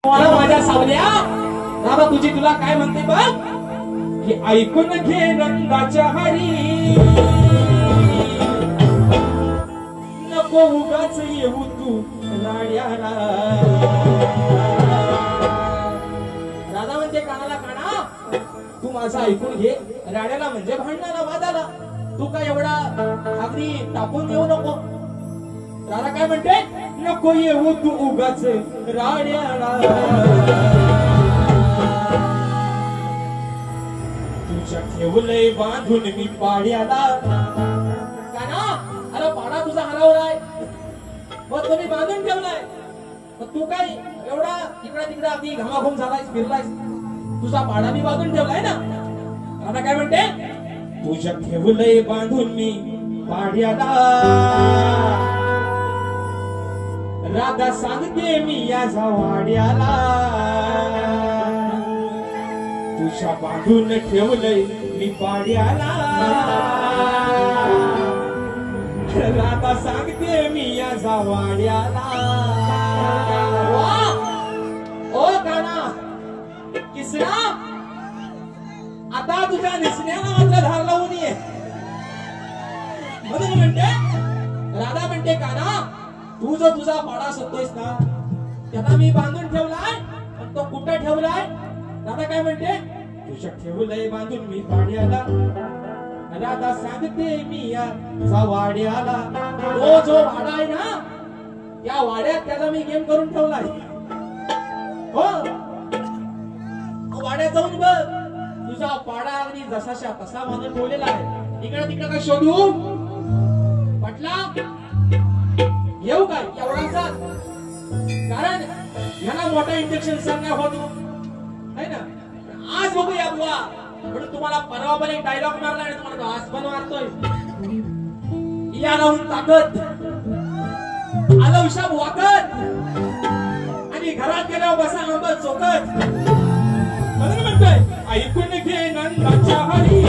मला माझ्या सावल्या दादा तुझी तुला काय म्हणते बघ की ऐकून घे नंदाच्या हरी नको उगाच येऊ तू राड्याला दादा म्हणते कानाला काना तू माझं ऐकून घे राड्याला म्हणजे भांडणाला वादाला तू काय एवढा अगदी टाकून येऊ नको दादा काय म्हणते नको येऊ तू उगाच राड्याला तुझ्या ठेवलंय बांधून मी पाड्याला काना अरे पाडा तुझा हरवलाय मग तुम्ही बांधून ठेवलाय मग तू काय एवढा इकडे तिकडे अगदी घामाघूम झालायस फिरलायस तुझा पाडा मी बांधून ठेवलाय ना दादा काय म्हणते तुझ्या ठेवलंय बांधून मी पाड्याला राधा सांगते मी या वाड्याला तुझ्या बांधून ठेवलंय मी पाड्याला राधा सांगते मी या वाड्याला ओ गाणा किसना आता तुझ्या निसण्याला मात्र धार लावून ये म्हणून म्हणते राधा म्हणते काना तू जो तुझा पाडा सतोयस ना त्याला मी बांधून ठेवलाय पण तो कुठं ठेवलाय दादा काय म्हणते तुझ्या ठेवलंय बांधून मी पाड्याला राधा सांगते मी या वाड्याला तो जो वाडा आहे ना त्या वाड्यात त्याला मी गेम करून ठेवलाय हो वाड्यात जाऊन बघ तुझा पाडा अगदी जसाशा तसा बांधून ठेवलेला आहे इकडे तिकडे काय शोधू पटला येऊ काय एवढाचा कारण ह्याला मोठा इंजेक्शन सांगण्या होत नाही ना आज बघूया बुवा म्हणून तुम्हाला परवा पण एक डायलॉग मारला आणि तुम्हाला आज पण मारतोय या लावून ताकद आलं विषाब वाकत आणि घरात गेल्यावर बसा आंबत चोकत म्हणून म्हणतोय ऐकून घे नंदाच्या हरी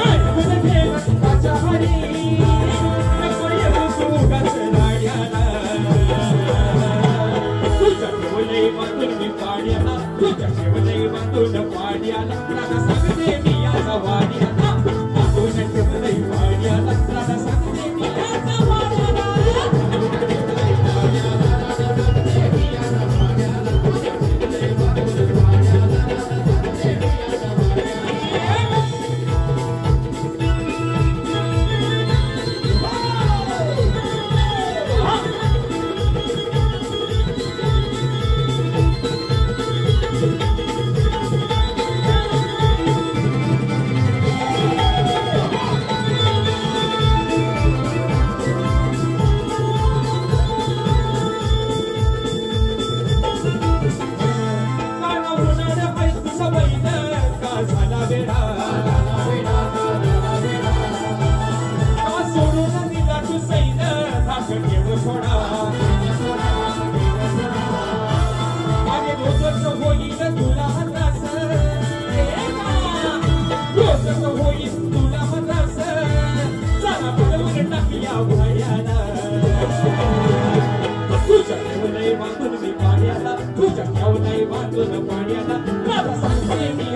ऐकून घे नंदाच्या हरी तुझ्या ठेवलंय बांधून पाड्याला राधा सांगते मी या वाड्याला बांधून ठेवलंय पाड्याला राधा सांगते मी या वाड्याला तुझ्या ठेवलंय बांधून पाड्याला राधा सांगते मी